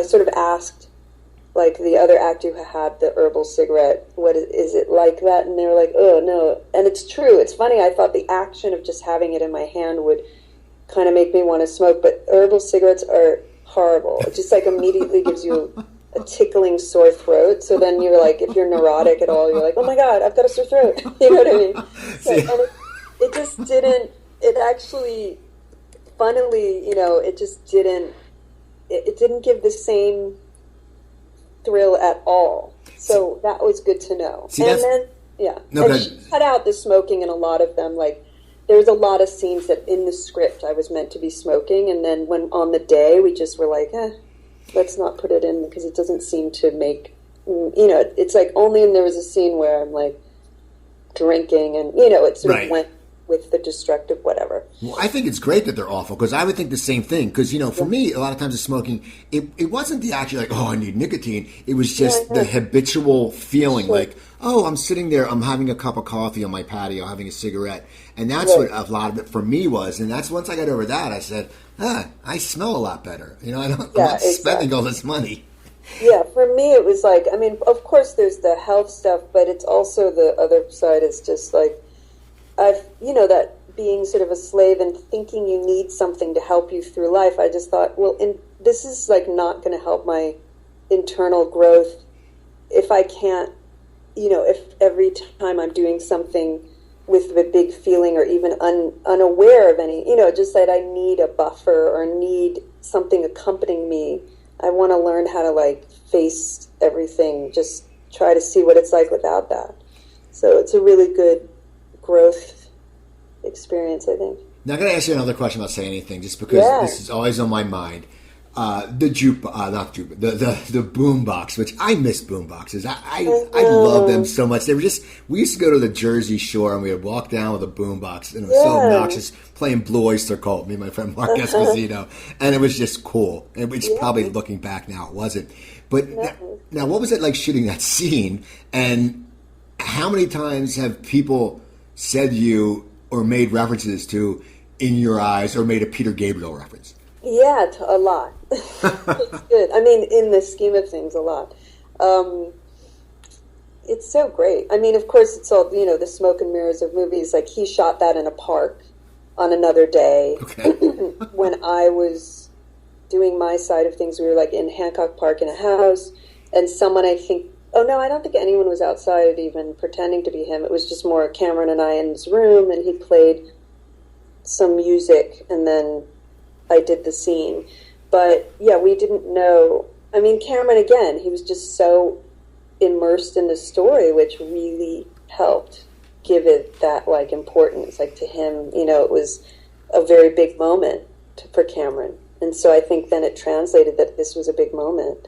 sort of asked, like, the other actor who had the herbal cigarette, what is it like that? And they were like, oh, no. And it's true, it's funny, I thought the action of just having it in my hand would kind of make me want to smoke, but herbal cigarettes are horrible. It just, like, immediately gives you a tickling sore throat. So then you're like, if you're neurotic at all, you're like, oh my God, I've got a sore throat. You know what I mean? So, and it just didn't, it actually, funnily, it just didn't, it didn't give the same thrill at all. So that was good to know. And then, yeah. No, and she cut out the smoking in a lot of them. Like, there was a lot of scenes that in the script I was meant to be smoking. And then when on the day, we just were like, let's not put it in because it doesn't seem to make, it's like only there was a scene where I'm like drinking and, it sort of went with the destructive whatever. Well, I think it's great that they're awful because I would think the same thing because, for me, a lot of times the smoking, it wasn't the actually like, oh, I need nicotine. It was just the habitual feeling like, oh, I'm sitting there, I'm having a cup of coffee on my patio, having a cigarette. And that's what a lot of it for me was. And that's once I got over that, I said, I smell a lot better. I'm not spending all this money. Yeah, for me it was like, I mean, of course there's the health stuff, but it's also the other side is just like, that being sort of a slave and thinking you need something to help you through life. I just thought, well, this is like not going to help my internal growth if I can't, if every time I'm doing something with a big feeling or even unaware of any, just that I need a buffer or need something accompanying me. I want to learn how to like face everything, just try to see what it's like without that. So it's a really good growth experience, I think. Now I'm going to ask you another question about Say Anything, just because this is always on my mind. The boom box, which I miss boom boxes. I love them so much. They were we used to go to the Jersey Shore and we would walk down with a boom box, and it was so obnoxious, playing Blue Oyster Cult, me and my friend Mark Esposito, and it was just cool. And which probably looking back now, it wasn't. But now, what was it like shooting that scene? And how many times have people said you or made references to In Your Eyes or made a Peter Gabriel reference? Yeah, a lot. It's good. I mean, in the scheme of things, a lot. It's so great. I mean, of course, it's all, the smoke and mirrors of movies. Like, he shot that in a park on another day. Okay. When I was doing my side of things, we were, like, in Hancock Park in a house, and someone, I think, I don't think anyone was outside even pretending to be him. It was just more Cameron and I in his room, and he played some music, and then I did the scene. But yeah, we didn't know. I mean, Cameron, again, he was just so immersed in the story, which really helped give it that like importance. Like, to him, it was a very big moment for Cameron. And so I think then it translated that this was a big moment.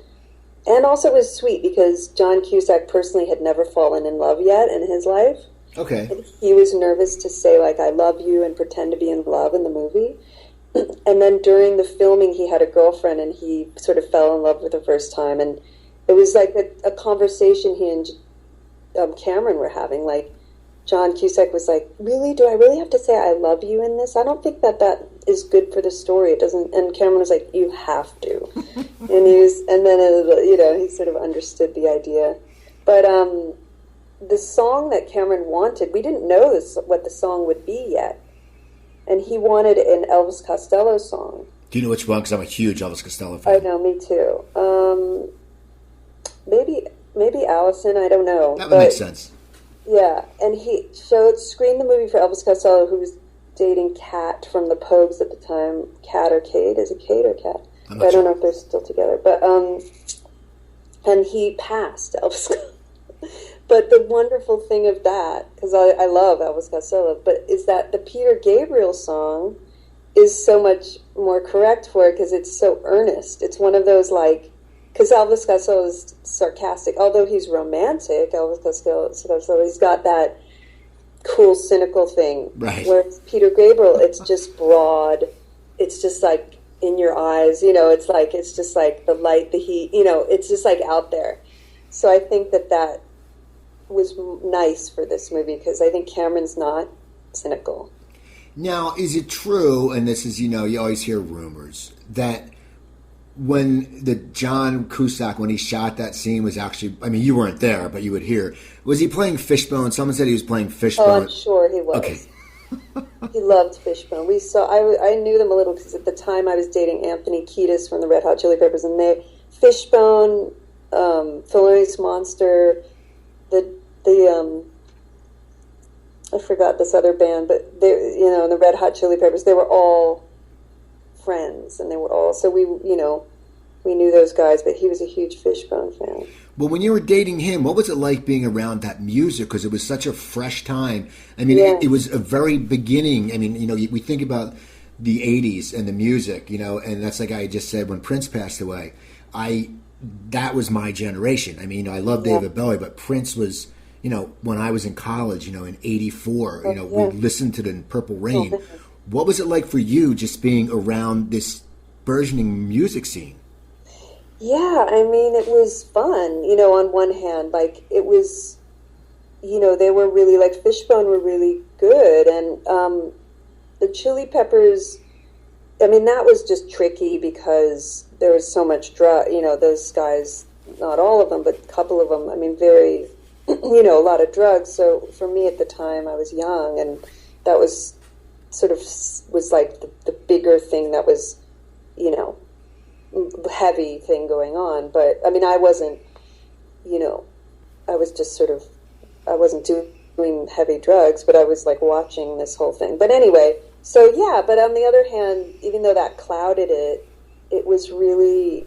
And also it was sweet because John Cusack personally had never fallen in love yet in his life. Okay. And he was nervous to say, like, I love you and pretend to be in love in the movie. And then during the filming, he had a girlfriend, and he sort of fell in love for the first time. And it was like a conversation he and Cameron were having. Like, John Cusack was like, really? Do I really have to say I love you in this? I don't think that is good for the story. It doesn't. And Cameron was like, you have to. And then he sort of understood the idea. But the song that Cameron wanted, we didn't know what the song would be yet. And he wanted an Elvis Costello song. Do you know which one? Because I'm a huge Elvis Costello fan. I know, me too. Maybe Allison, I don't know. That would make sense. Yeah, and he screened the movie for Elvis Costello, who was dating Kat from the Pogues at the time. Kat or Kate? Is it Kate or Kat? I don't know if they're still together. But and he passed Elvis Costello. But the wonderful thing of that, because I love Elvis Costello, but is that the Peter Gabriel song is so much more correct for it because it's so earnest. It's one of those, like, because Elvis Costello is sarcastic. Although he's romantic, Elvis Costello, he's got that cool, cynical thing. Right. Whereas Peter Gabriel, it's just broad. It's just like in your eyes, it's just like the light, the heat, it's just like out there. So I think that was nice for this movie because I think Cameron's not cynical. Now, is it true, and this is, you always hear rumors, that when the John Cusack, when he shot that scene, was actually, I mean, you weren't there, but you would hear, was he playing Fishbone? Someone said he was playing Fishbone. Oh, I'm sure he was. Okay. He loved Fishbone. I knew them a little because at the time I was dating Anthony Kiedis from the Red Hot Chili Peppers, and Fishbone, Thelonious Monster, I forgot this other band, but the Red Hot Chili Peppers, they were all friends, and they were all, so we knew those guys, but he was a huge Fishbone fan. Well, when you were dating him, what was it like being around that music? Because it was such a fresh time. I mean, it was a very beginning. I mean, we think about the 80s and the music, and that's like I just said when Prince passed away. That was my generation. I mean, I love David Bowie, but Prince was, when I was in college, in 84, we listened to the Purple Rain. What was it like for you just being around this burgeoning music scene? Yeah, I mean, it was fun, on one hand. Like, it was, they were really, like, Fishbone were really good. And the Chili Peppers, I mean, that was just tricky because there was so much those guys, not all of them, but a couple of them, I mean, very, a lot of drugs. So for me at the time, I was young, and that was sort of, was like the bigger thing that was, heavy thing going on. But I mean, I wasn't, I was just sort of, I wasn't doing heavy drugs, but I was like watching this whole thing. But anyway, so yeah, but on the other hand, even though that clouded it, it was really,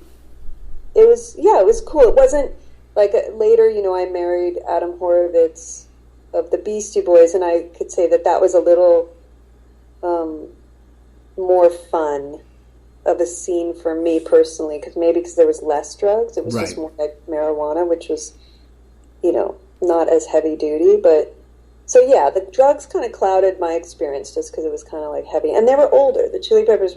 it was cool. It wasn't like later, I married Adam Horovitz of the Beastie Boys, and I could say that was a little more fun of a scene for me personally, because there was less drugs. It was just more like marijuana, which was, not as heavy duty. But so yeah, the drugs kind of clouded my experience just because it was kind of like heavy, and they were older. The Chili Peppers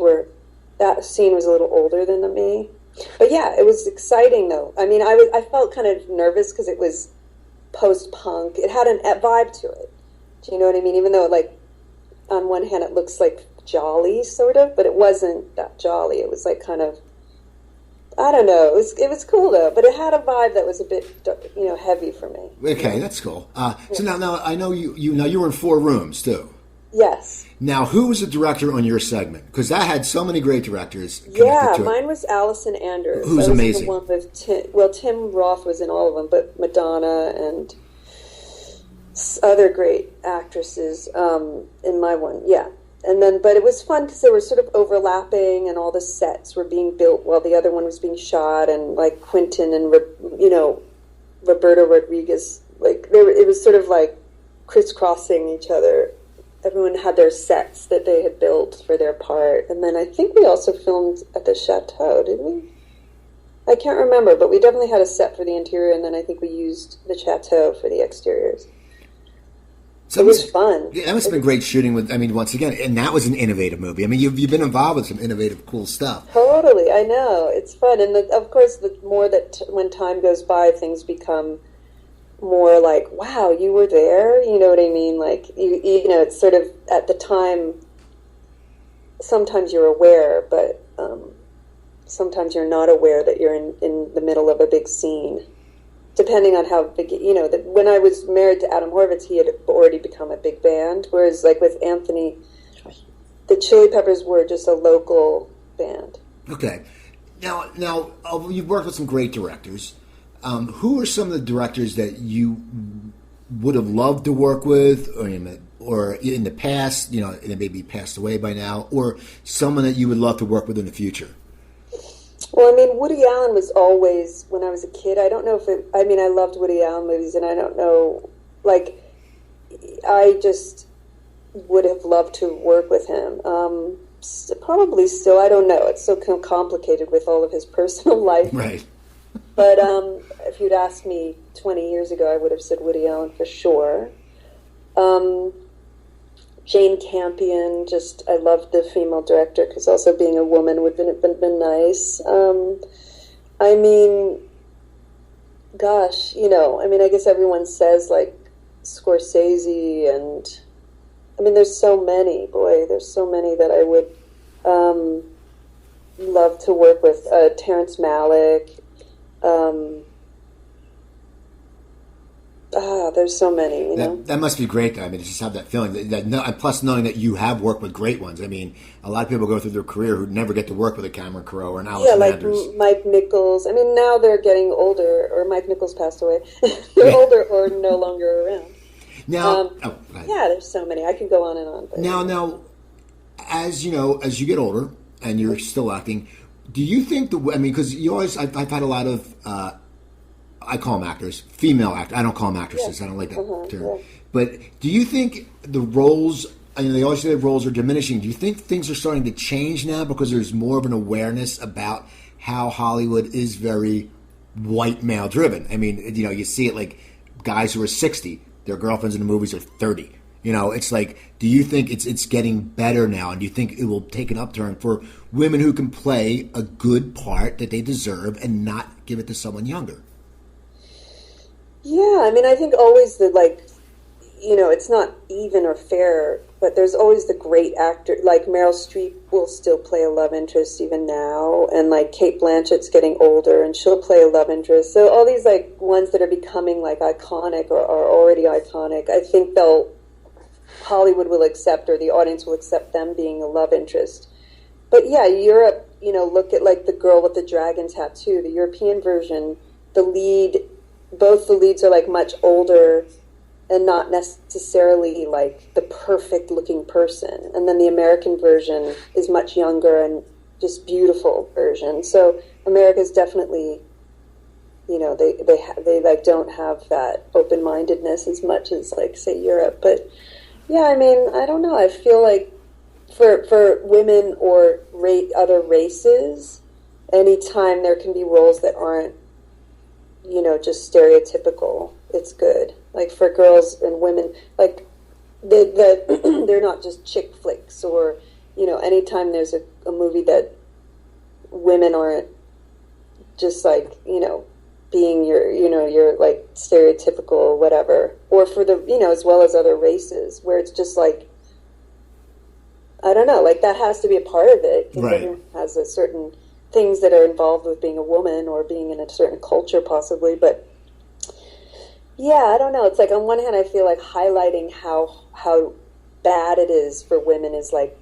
that scene was a little older than me. But yeah, it was exciting though. I mean, I felt kind of nervous because it was post-punk. It had a vibe to it. Do you know what I mean? Even though, like, on one hand it looks like jolly sort of, but it wasn't that jolly. It was like kind of, I don't know. It was cool though, but it had a vibe that was a bit heavy for me. Okay, that's cool. So now I know you were in Four Rooms too. Yes. Now, who was the director on your segment? Because that had so many great directors. Yeah, mine was Allison Anders. Who's amazing. The one with Tim Roth was in all of them, but Madonna and other great actresses in my one. Yeah. And then, but it was fun because they were sort of overlapping, and all the sets were being built while the other one was being shot, and like Quentin and Roberto Rodriguez, like it was sort of like crisscrossing each other. Everyone had their sets that they had built for their part, and then I think we also filmed at the chateau, did we? I can't remember, but we definitely had a set for the interior, and then I think we used the chateau for the exteriors. So it was fun. Yeah, that must have been great shooting with, once again, and that was an innovative movie. I mean, you've been involved with some innovative, cool stuff. Totally, I know. It's fun. And of course, the more that when time goes by, things become more like, wow, you were there? You know what I mean? Like, it's sort of, at the time, sometimes you're aware, but sometimes you're not aware that you're in the middle of a big scene. Depending on how big, when I was married to Adam Horovitz, he had already become a big band. Whereas, like with Anthony, the Chili Peppers were just a local band. Okay. Now, you've worked with some great directors. Who are some of the directors that you would have loved to work with, or in the past, and they maybe passed away by now, or someone that you would love to work with in the future? Well, Woody Allen was always, when I was a kid, I don't know if I loved Woody Allen movies, and I don't know, like, I just would have loved to work with him. Probably still, I don't know. It's so complicated with all of his personal life. Right. But if you'd asked me 20 years ago, I would have said Woody Allen for sure. Jane Campion, I loved the female director, because also being a woman would have been nice. I guess everyone says, like, Scorsese, and, there's so many, that I would love to work with. Terrence Malick. There's so many, That must be great, though. Just have that feeling. Plus, knowing that you have worked with great ones. A lot of people go through their career who never get to work with a Cameron Crowe or an Allison Anders. Mike Nichols. Now they're getting older, or Mike Nichols passed away. They're older or no longer around. Now, there's so many. I can go on and on. But now, as you get older and you're still acting, do you think because you always, I've had a lot of. I call them actors, female actors. I don't call them actresses. Yeah. I don't like that term. Yeah. But do you think the roles, they always say the roles are diminishing. Do you think things are starting to change now because there's more of an awareness about how Hollywood is very white male driven? You see it like guys who are 60, their girlfriends in the movies are 30. It's like, do you think it's getting better now? And do you think it will take an upturn for women who can play a good part that they deserve and not give it to someone younger? Yeah, I think always it's not even or fair, but there's always the great actor, like Meryl Streep will still play a love interest even now, and like Cate Blanchett's getting older and she'll play a love interest. So all these like ones that are becoming like iconic or are already iconic, I think Hollywood will accept, or the audience will accept them being a love interest. But yeah, Europe, look at like the girl with the dragon tattoo, the European version, the lead, both the leads are like much older and not necessarily like the perfect looking person. And then the American version is much younger and just beautiful version. So America's definitely, they like don't have that open-mindedness as much as like say Europe. But yeah, I mean, I don't know. I feel like for women or other races, anytime there can be roles that aren't, just stereotypical, it's good. Like for girls and women, like they're not just chick flicks, or anytime there's a movie that women aren't just like being your like stereotypical or whatever, or for the as well as other races where it's just like, I don't know, like that has to be a part of it. Right. Everyone has a certain things that are involved with being a woman or being in a certain culture possibly, but yeah, I don't know. It's like on one hand I feel like highlighting how bad it is for women is like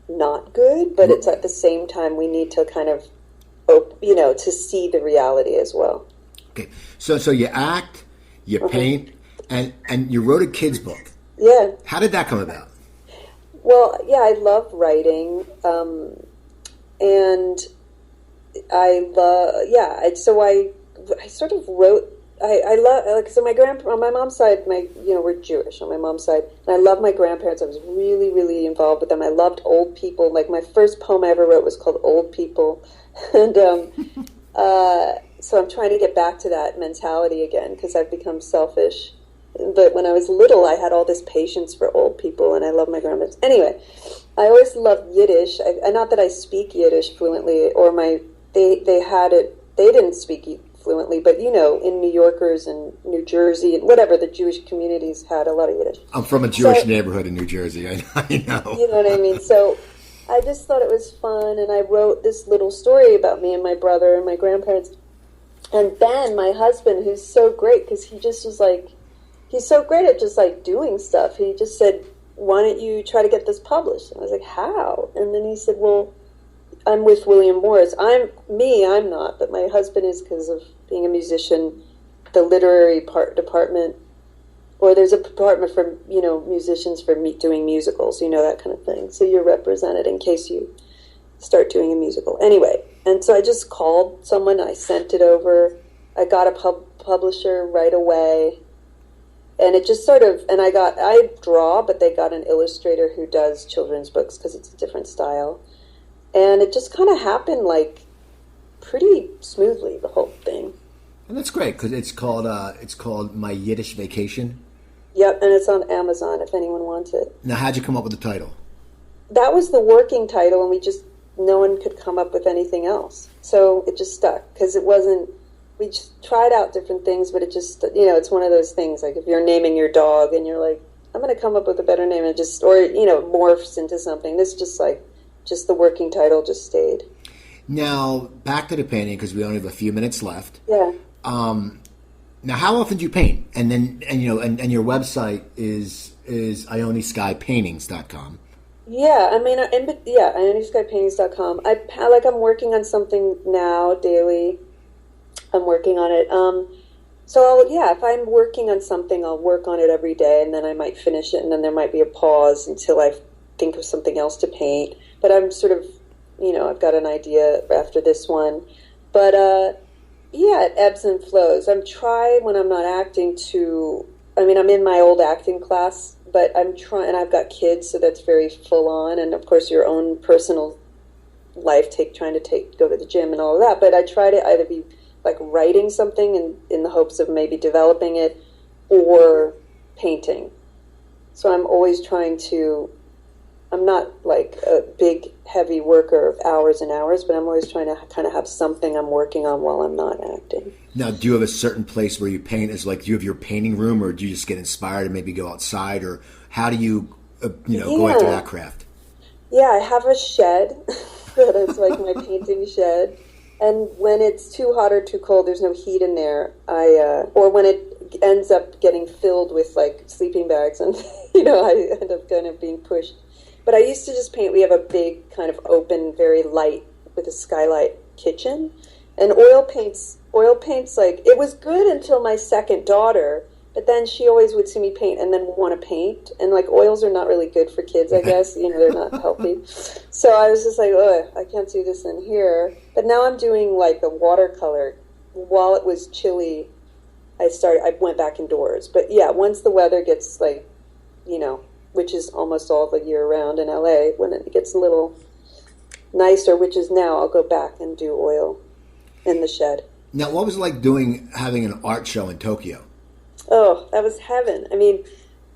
not good, but it's at the same time we need to kind of to see the reality as well. Okay. So you act, you paint, and you wrote a kid's book. Yeah. How did that come about? Well, yeah, I love writing, and I love, so I sort of wrote, I love, like, so on my mom's side, we're Jewish on my mom's side, and I love my grandparents. I was really, really involved with them. I loved old people. Like, my first poem I ever wrote was called Old People, and so I'm trying to get back to that mentality again, because I've become selfish. But when I was little, I had all this patience for old people, and I love my grandparents. Anyway, I always loved Yiddish. Not that I speak Yiddish fluently, or they had it. They didn't speak fluently, but in New Yorkers and New Jersey and whatever, the Jewish communities had a lot of Yiddish. I'm from a Jewish neighborhood in New Jersey. I know. You know what I mean? So I just thought it was fun, and I wrote this little story about me and my brother and my grandparents. And Ben, my husband, who's so great, because he just was like, he's so great at just like doing stuff. He just said, why don't you try to get this published? And I was like, how? And then he said, well, I'm with William Morris. I'm not, but my husband is, because of being a musician, the literary department, or there's a department for, musicians for doing musicals, that kind of thing. So you're represented in case you start doing a musical. Anyway, and so I just called someone, I sent it over, I got a publisher right away, and it just sort of, and I draw, but they got an illustrator who does children's books because it's a different style. And it just kind of happened like pretty smoothly, the whole thing. And that's great, because it's called My Yiddish Vacation. Yep, and it's on Amazon if anyone wants it. Now, how'd you come up with the title? That was the working title, and no one could come up with anything else. So it just stuck, because we just tried out different things, but it just, it's one of those things, like if you're naming your dog and you're like, I'm going to come up with a better name, and morphs into something. This just the working title just stayed. Now, back to the painting, because we only have a few minutes left. Yeah. Now, how often do you paint? And then, your website is IoneSkyPaintings.com. Yeah, I mean, IoneSkyPaintings.com. I'm working on something now daily. I'm working on it. If I'm working on something, I'll work on it every day, and then I might finish it, and then there might be a pause until I think of something else to paint. But I'm sort of, I've got an idea after this one. But, it ebbs and flows. I'm trying when I'm not acting I'm in my old acting class, but I'm trying, and I've got kids, so that's very full on, and of course your own personal life, go to the gym and all of that. But I try to either be like writing something in the hopes of maybe developing it, or painting. So I'm always I'm not like a big, heavy worker of hours and hours, but I'm always trying to kind of have something I'm working on while I'm not acting. Now, do you have a certain place where you paint? Is like, do you have your painting room, or do you just get inspired and maybe go outside, or how do you, go after that craft? Yeah, I have a shed that is like my painting shed. And when it's too hot or too cold, there's no heat in there. Or when it ends up getting filled with like sleeping bags, and I end up kind of being pushed But I used to just paint. We have a big kind of open, very light with a skylight kitchen, and oil paints like it was good until my second daughter. But then she always would see me paint and then want to paint. And like oils are not really good for kids, I guess. You know, they're not healthy. So I was just like, oh, I can't do this in here. But now I'm doing like the watercolor. While it was chilly, I went back indoors. But yeah, once the weather gets like, you know, which is almost all the year round in LA, when it gets a little nicer, which is now, I'll go back and do oil in the shed. Now, what was it like having an art show in Tokyo? Oh, that was heaven. I mean,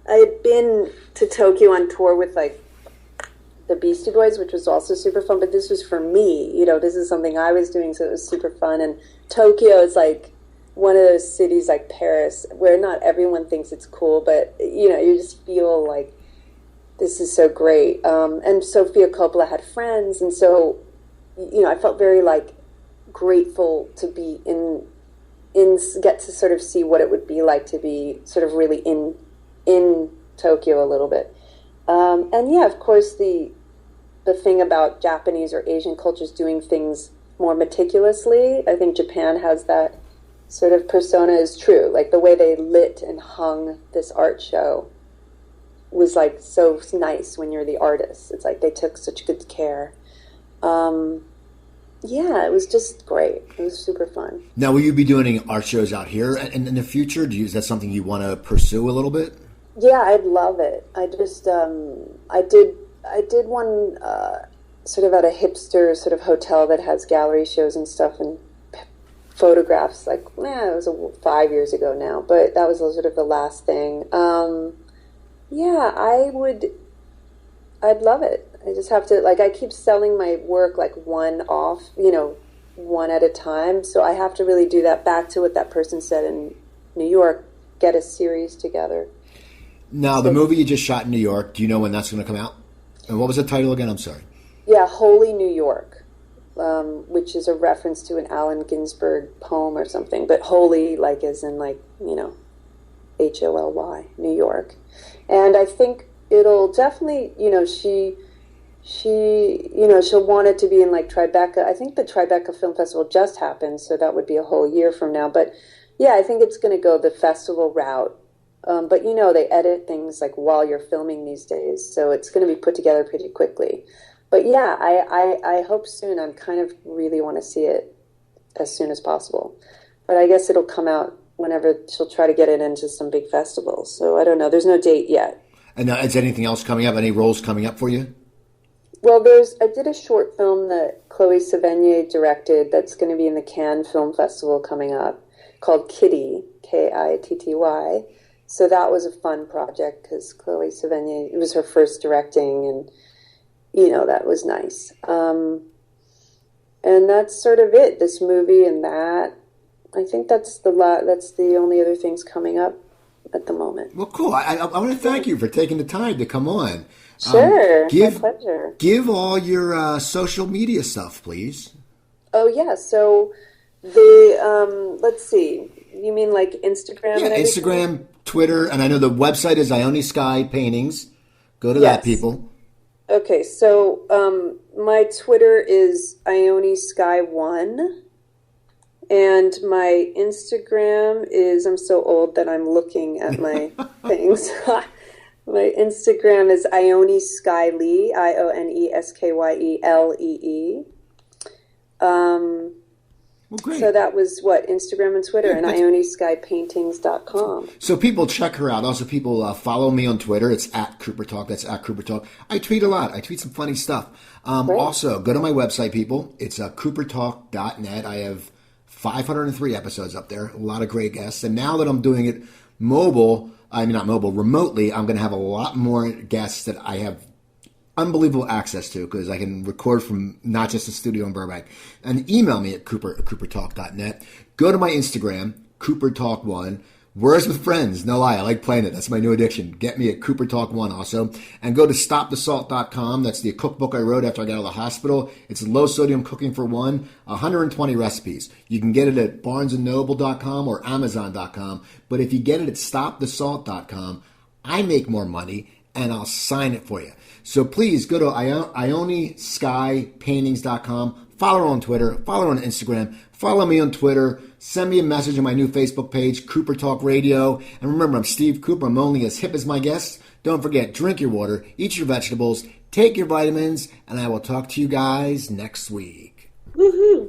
I had been to Tokyo on tour with like the Beastie Boys, which was also super fun, but this was for me. You know, this is something I was doing, so it was super fun. And Tokyo is like one of those cities like Paris where not everyone thinks it's cool, but, you know, you just feel like this is so great. And Sofia Coppola had friends, and so, you know, I felt very like grateful to be get to sort of see what it would be like to be sort of really in Tokyo a little bit. And yeah, of course, the thing about Japanese or Asian cultures doing things more meticulously, I think Japan has that sort of persona is true. Like the way they lit and hung this art show was like so nice when you're the artist. It's like they took such good care. Yeah, it was just great. It was super fun. Now, will you be doing any art shows out here in the future? Is that something you want to pursue a little bit? Yeah, I'd love it. I just, I did one sort of at a hipster sort of hotel that has gallery shows and stuff and photographs. Like, it was 5 years ago now, but that was sort of the last thing. Yeah, I'd love it. I just have to, like, I keep selling my work like one off, you know, one at a time. So I have to really do that, back to what that person said in New York, get a series together. Now, the movie you just shot in New York, do you know when that's going to come out? And what was the title again? I'm sorry. Yeah, Holy New York, which is a reference to an Allen Ginsberg poem or something. But holy, like, as in, like, you know, Holy, New York. And I think it'll definitely, you know, you know, she'll want it to be in like Tribeca. I think the Tribeca Film Festival just happened, so that would be a whole year from now. But yeah, I think it's going to go the festival route. But you know, they edit things like while you're filming these days, so it's going to be put together pretty quickly. But yeah, I hope soon. I kind of really want to see it as soon as possible. But I guess it'll come out whenever she'll try to get it into some big festivals. So I don't know. There's no date yet. And is anything else coming up? Any roles coming up for you? Well, I did a short film that Chloe Sevigny directed that's going to be in the Cannes Film Festival coming up called Kitty, Kitty. So that was a fun project because Chloe Sevigny, it was her first directing, and, you know, that was nice. And that's sort of it, this movie and that. I think that's the only other things coming up at the moment. Well, cool. I want to thank you for taking the time to come on. Sure, my pleasure. Give all your social media stuff, please. Oh, yeah. So let's see. You mean like Instagram? Yeah, and everything? Instagram, Twitter, and I know the website is Ione Sky Paintings. Go to that, people. Okay, so my Twitter is Ione Sky 1. And my Instagram is, I'm so old that I'm looking at my things. My Instagram is Ione Sky Lee, IONESKYELEE. Well, great. So that was Instagram and Twitter, and IoneSkyPaintings.com. So people check her out. Also, people follow me on Twitter. It's at Cooper Talk. That's at Cooper Talk. I tweet a lot. I tweet some funny stuff. Also, go to my website, people. It's CooperTalk.net. I have 503 episodes up there. A lot of great guests. And now that I'm doing it remotely, I'm going to have a lot more guests that I have unbelievable access to because I can record from not just the studio in Burbank. And email me at CooperTalk.net. Go to my Instagram, CooperTalk1. Words with Friends. No lie, I like playing it. That's my new addiction. Get me at CooperTalk1 also. And go to StopTheSalt.com. That's the cookbook I wrote after I got out of the hospital. It's low sodium cooking for one, 120 recipes. You can get it at BarnesandNoble.com or Amazon.com. But if you get it at StopTheSalt.com, I make more money and I'll sign it for you. So please go to IoneSkyPaintings.com. Follow her on Twitter. Follow her on Instagram. Follow me on Twitter. Send me a message on my new Facebook page, Cooper Talk Radio. And remember, I'm Steve Cooper. I'm only as hip as my guests. Don't forget, drink your water, eat your vegetables, take your vitamins, and I will talk to you guys next week. Woohoo!